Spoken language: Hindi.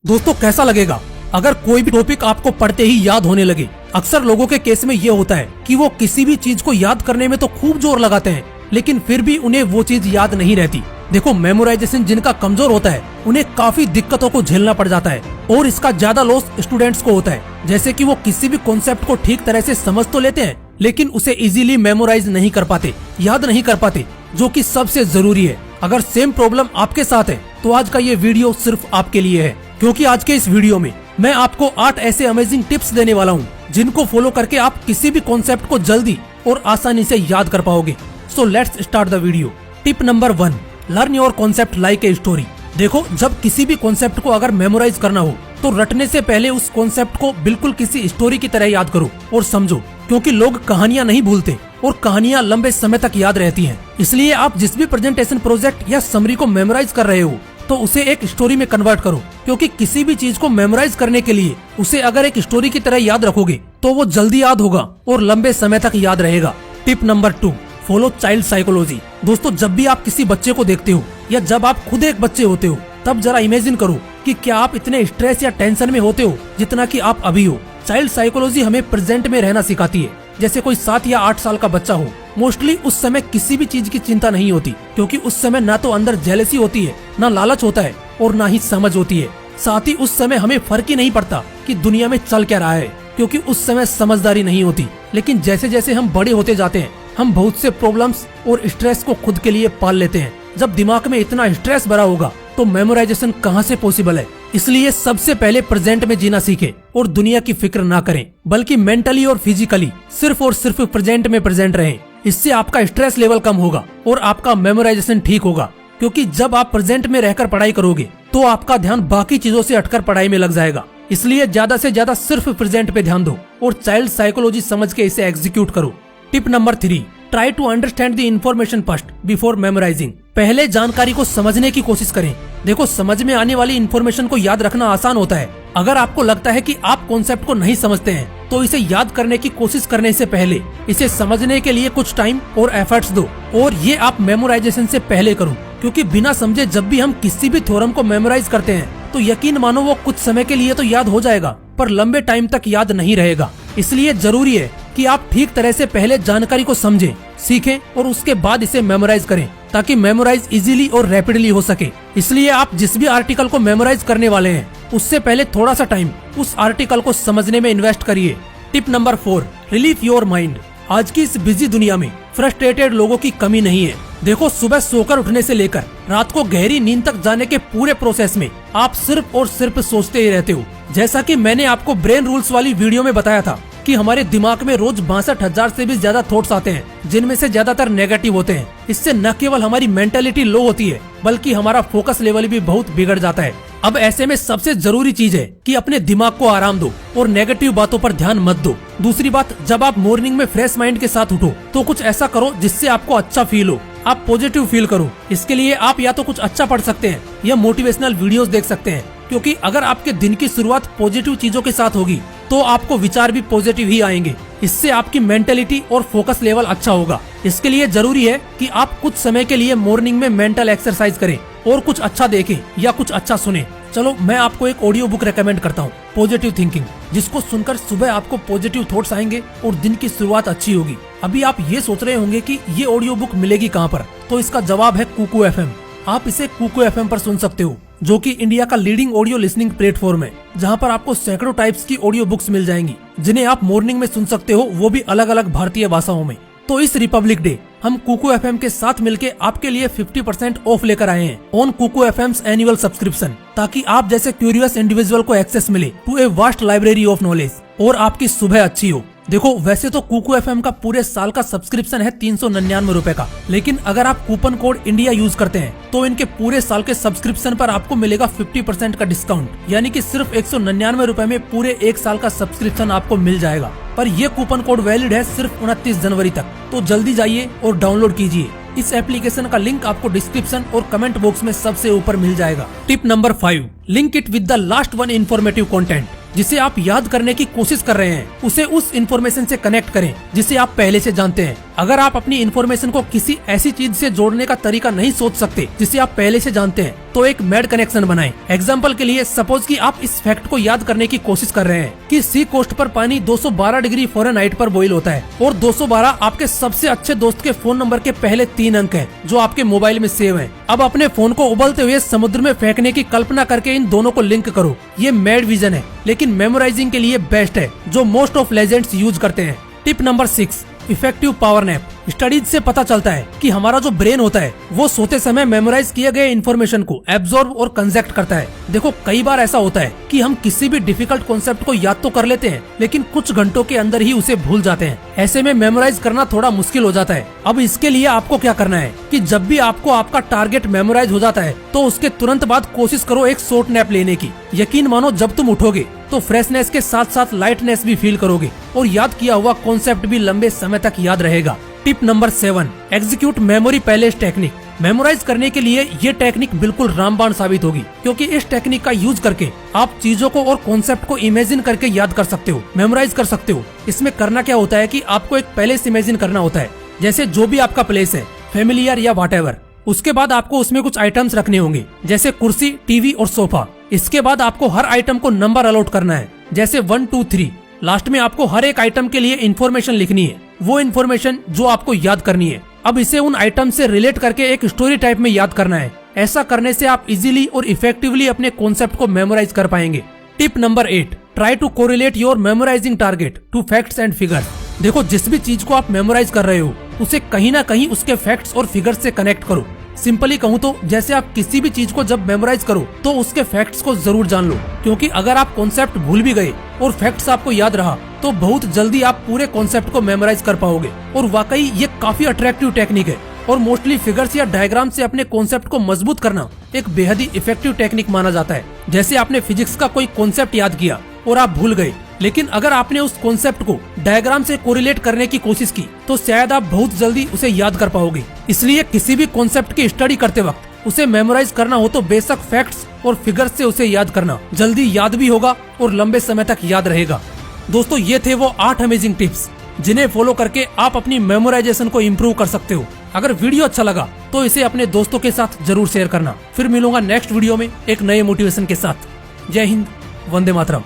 दोस्तों कैसा लगेगा अगर कोई भी टॉपिक आपको पढ़ते ही याद होने लगे। अक्सर लोगों के केस में ये होता है कि वो किसी भी चीज को याद करने में तो खूब जोर लगाते हैं, लेकिन फिर भी उन्हें वो चीज याद नहीं रहती। देखो, मेमोराइजेशन जिनका कमजोर होता है उन्हें काफी दिक्कतों को झेलना पड़ जाता है और इसका ज्यादा लॉस स्टूडेंट्स को होता है। जैसे कि वो किसी भी कॉन्सेप्ट को ठीक तरह से समझ तो लेते हैं, लेकिन उसे इजीली मेमोराइज नहीं कर पाते, याद नहीं कर पाते, जो कि सबसे जरूरी है। अगर सेम प्रॉब्लम आपके साथ है तो आज का ये वीडियो सिर्फ आपके लिए है, क्योंकि आज के इस वीडियो में मैं आपको 8 ऐसे अमेजिंग टिप्स देने वाला हूँ जिनको फॉलो करके आप किसी भी कॉन्सेप्ट को जल्दी और आसानी से याद कर पाओगे। So let's start the video. Tip number 1, learn your concept like a story. देखो, जब किसी भी कॉन्सेप्ट को अगर मेमोराइज करना हो तो रटने से पहले उस कॉन्सेप्ट को बिल्कुल किसी स्टोरी की तरह याद करो और समझो, क्योंकि लोग कहानियां नहीं भूलते और कहानियां लंबे समय तक याद रहती हैं। इसलिए आप जिस भी प्रेजेंटेशन, प्रोजेक्ट या समरी को मेमोराइज कर रहे हो तो उसे एक स्टोरी में कन्वर्ट करो, क्योंकि किसी भी चीज को मेमोराइज करने के लिए उसे अगर एक स्टोरी की तरह याद रखोगे तो वो जल्दी याद होगा और लंबे समय तक याद रहेगा। Tip number 2, follow child psychology. दोस्तों, जब भी आप किसी बच्चे को देखते हो या जब आप खुद एक बच्चे होते हो, तब जरा इमेजिन करो कि क्या आप इतने स्ट्रेस या टेंशन में होते हो जितना कि आप अभी हो। चाइल्ड साइकोलॉजी हमें प्रेजेंट में रहना सिखाती है। जैसे कोई 7 या 8 साल का बच्चा हो, मोस्टली उस समय किसी भी चीज की चिंता नहीं होती, क्योंकि उस समय ना तो अंदर जेलसी होती है, ना लालच होता है और ना ही समझ होती है। साथ ही उस समय हमें फर्क ही नहीं पड़ता कि दुनिया में चल क्या रहा है, क्योंकि उस समय समझदारी नहीं होती। लेकिन जैसे जैसे हम बड़े होते जाते हैं, हम बहुत से प्रॉब्लम्स और स्ट्रेस को खुद के लिए पाल लेते हैं। जब दिमाग में इतना स्ट्रेस भरा होगा तो मेमोराइजेशन कहाँ से पॉसिबल है। इसलिए सबसे पहले प्रेजेंट में जीना सीखें और दुनिया की फिक्र ना करें, बल्कि मेंटली और फिजिकली सिर्फ और सिर्फ प्रेजेंट में प्रेजेंट रहें। इससे आपका स्ट्रेस लेवल कम होगा और आपका मेमोराइजेशन ठीक होगा, क्योंकि जब आप प्रेजेंट में रहकर पढ़ाई करोगे तो आपका ध्यान बाकी चीजों से हटकर पढ़ाई में लग जाएगा। इसलिए ज्यादा से ज्यादा सिर्फ प्रेजेंट पे ध्यान दो और चाइल्ड साइकोलॉजी समझ के इसे एग्जीक्यूट करो। Tip number 3, try to understand the information first before memorizing. पहले जानकारी को समझने की कोशिश करें। देखो, समझ में आने वाली इन्फॉर्मेशन को याद रखना आसान होता है। अगर आपको लगता है कि आप कॉन्सेप्ट को नहीं समझते हैं तो इसे याद करने की कोशिश करने से पहले इसे समझने के लिए कुछ टाइम और एफर्ट्स दो, और ये आप मेमोराइजेशन से पहले करो, क्योंकि बिना समझे जब भी हम किसी भी थ्योरम को मेमोराइज करते हैं तो यकीन मानो वो कुछ समय के लिए तो याद हो जाएगा, पर लंबे टाइम तक याद नहीं रहेगा। इसलिए जरूरी है कि आप ठीक तरह से पहले जानकारी को समझें, सीखें और उसके बाद इसे मेमोराइज करें, ताकि मेमोराइज इजीली और रैपिडली हो सके। इसलिए आप जिस भी आर्टिकल को मेमोराइज करने वाले हैं उससे पहले थोड़ा सा टाइम उस आर्टिकल को समझने में इन्वेस्ट करिए। Tip number 4, relieve your mind. आज की इस बिजी दुनिया में फ्रस्ट्रेटेड लोगों की कमी नहीं है। देखो, सुबह सोकर उठने से लेकर रात को गहरी नींद तक जाने के पूरे प्रोसेस में आप सिर्फ और सिर्फ सोचते ही रहते हो। जैसा कि मैंने आपको ब्रेन रूल्स वाली वीडियो में बताया था कि हमारे दिमाग में रोज 62,000 से भी ज्यादा थॉट्स आते हैं, जिनमें से ज्यादातर नेगेटिव होते हैं। इससे न केवल हमारी मेंटेलिटी लो होती है, बल्कि हमारा फोकस लेवल भी बहुत बिगड़ जाता है। अब ऐसे में सबसे जरूरी चीज है कि अपने दिमाग को आराम दो और नेगेटिव बातों पर ध्यान मत दो। दूसरी बात, जब आप मॉर्निंग में फ्रेश माइंड के साथ उठो तो कुछ ऐसा करो जिससे आपको अच्छा फील हो, आप पॉजिटिव फील करो। इसके लिए आप या तो कुछ अच्छा पढ़ सकते हैं या मोटिवेशनल वीडियोस देख सकते हैं, क्योंकि अगर आपके दिन की शुरुआत पॉजिटिव चीजों के साथ होगी तो आपको विचार भी पॉजिटिव ही आएंगे। इससे आपकी मेंटेलिटी और फोकस लेवल अच्छा होगा। इसके लिए जरूरी है कि आप कुछ समय के लिए मॉर्निंग में मेंटल एक्सरसाइज करें और कुछ अच्छा देखें या कुछ अच्छा सुने। चलो, मैं आपको एक ऑडियो बुक रेकमेंड करता हूँ, पॉजिटिव थिंकिंग, जिसको सुनकर सुबह आपको पॉजिटिव थॉट्स आएंगे और दिन की शुरुआत अच्छी होगी। अभी आप ये सोच रहे होंगे कि ये ऑडियो बुक मिलेगी कहाँ पर, तो इसका जवाब है कुकू FM। आप इसे कुकू FM पर सुन सकते हो, जो कि इंडिया का लीडिंग ऑडियो लिसनिंग प्लेटफॉर्म है, जहां पर आपको सैकड़ों टाइप्स की ऑडियो बुक्स मिल जाएंगी, जिन्हें आप मॉर्निंग में सुन सकते हो, वो भी अलग अलग भारतीय भाषाओं में। तो इस रिपब्लिक डे हम कुकू FM के साथ मिलके आपके लिए 50% ऑफ लेकर आए हैं on Kuku FM's annual subscription, ताकि आप जैसे क्यूरियस इंडिविजुअल को एक्सेस मिले to a vast library of knowledge और आपकी सुबह अच्छी हो। देखो, वैसे तो कुकू FM का पूरे साल का सब्सक्रिप्शन है 399 रुपए का, लेकिन अगर आप कूपन कोड इंडिया यूज करते हैं तो इनके पूरे साल के सब्सक्रिप्शन पर आपको मिलेगा 50% का डिस्काउंट, यानी कि सिर्फ 199 रुपए में पूरे 1 साल का सब्सक्रिप्शन आपको मिल जाएगा। पर ये कूपन कोड वैलिड है सिर्फ 29 जनवरी तक, तो जल्दी जाइए और डाउनलोड कीजिए। इस एप्लीकेशन का लिंक आपको डिस्क्रिप्शन और कमेंट बॉक्स में सबसे ऊपर मिल जाएगा। Tip number 5, link it with the last one informative content. जिसे आप याद करने की कोशिश कर रहे हैं उसे उस इन्फॉर्मेशन से कनेक्ट करें जिसे आप पहले से जानते हैं। अगर आप अपनी इन्फॉर्मेशन को किसी ऐसी चीज से जोड़ने का तरीका नहीं सोच सकते जिसे आप पहले से जानते हैं, तो एक मैड कनेक्शन बनाएं। एग्जाम्पल के लिए सपोज कि आप इस फैक्ट को याद करने की कोशिश कर रहे हैं कि सी कोस्ट पर पानी 212 डिग्री फ़ारेनहाइट पर बॉईल होता है और 212 आपके सबसे अच्छे दोस्त के फोन नंबर के पहले 3 अंक हैं जो आपके मोबाइल में सेव हैं। अब अपने फोन को उबलते हुए समुद्र में फेंकने की कल्पना करके इन दोनों को लिंक करो। ये मैड विजन है, लेकिन मेमोराइजिंग के लिए बेस्ट है, जो मोस्ट ऑफ लेजेंड्स यूज करते हैं। Tip number 6, effective power nap. Studies से पता चलता है कि हमारा जो ब्रेन होता है वो सोते समय मेमोराइज किए गए इन्फॉर्मेशन को एब्जॉर्ब और कंजेक्ट करता है। देखो, कई बार ऐसा होता है कि हम किसी भी डिफिकल्ट कॉन्सेप्ट को याद तो कर लेते हैं, लेकिन कुछ घंटों के अंदर ही उसे भूल जाते हैं। ऐसे में मेमोराइज करना थोड़ा मुश्किल हो जाता है। अब इसके लिए आपको क्या करना है कि जब भी आपको आपका टारगेट मेमोराइज हो जाता है तो उसके तुरंत बाद कोशिश करो एक शॉर्ट नैप लेने की। यकीन मानो, जब तुम उठोगे तो फ्रेशनेस के साथ साथ लाइटनेस भी फील करोगे और याद किया हुआ कॉन्सेप्ट भी लंबे समय तक याद रहेगा। Tip number 7, execute memory palace technique. Memorize करने के लिए ये टेक्निक बिल्कुल रामबाण साबित होगी, क्योंकि इस टेक्निक का यूज करके आप चीजों को और कॉन्सेप्ट को इमेजिन करके याद कर सकते हो, मेमोराइज कर सकते हो। इसमें करना क्या होता है कि आपको एक पैलेस इमेजिन करना होता है, जैसे जो भी आपका प्लेस है, फैमिलियर या व्हाटएवर। उसके बाद आपको उसमें कुछ आइटम्स रखने होंगे, जैसे कुर्सी, टीवी और सोफा। इसके बाद आपको हर आइटम को नंबर अलॉट करना है, जैसे 1 2 3। लास्ट में आपको हर एक आइटम के लिए इन्फॉर्मेशन लिखनी है, वो इन्फॉर्मेशन जो आपको याद करनी है। अब इसे उन आइटम से रिलेट करके एक स्टोरी टाइप में याद करना है। ऐसा करने से आप इजीली और इफेक्टिवली अपने कॉन्सेप्ट को मेमोराइज कर पाएंगे। Tip number 8, try to correlate your memorizing target to facts and figures. देखो, जिस भी चीज को आप मेमोराइज कर रहे हो उसे कहीं ना कहीं उसके फैक्ट्स और फिगर्स से कनेक्ट करो। सिंपली कहूँ तो जैसे आप किसी भी चीज को जब मेमोराइज करो तो उसके फैक्ट्स को जरूर जान लो, क्योंकि अगर आप कॉन्सेप्ट भूल भी गए और फैक्ट्स आपको याद रहा तो बहुत जल्दी आप पूरे कॉन्सेप्ट को मेमोराइज कर पाओगे। और वाकई ये काफी अट्रैक्टिव टेक्निक है और मोस्टली फिगर्स या डायग्राम से अपने कॉन्सेप्ट को मजबूत करना एक बेहद ही इफेक्टिव टेक्निक माना जाता है। जैसे आपने फिजिक्स का कोई कॉन्सेप्ट याद किया और आप भूल गए, लेकिन अगर आपने उस कॉन्सेप्ट को डायग्राम से कोरिलेट करने की कोशिश की तो शायद आप बहुत जल्दी उसे याद कर पाओगे। इसलिए किसी भी कॉन्सेप्ट की स्टडी करते वक्त उसे मेमोराइज करना हो तो बेशक फैक्ट्स और फिगर्स से उसे याद करना जल्दी याद भी होगा और लंबे समय तक याद रहेगा। दोस्तों, ये थे वो 8 अमेजिंग टिप्स जिन्हें फॉलो करके आप अपनी मेमोराइजेशन को इम्प्रूव कर सकते हो। अगर वीडियो अच्छा लगा तो इसे अपने दोस्तों के साथ जरूर शेयर करना। फिर मिलूंगा नेक्स्ट वीडियो में एक नए मोटिवेशन के साथ। जय हिंद, वंदे मातरम।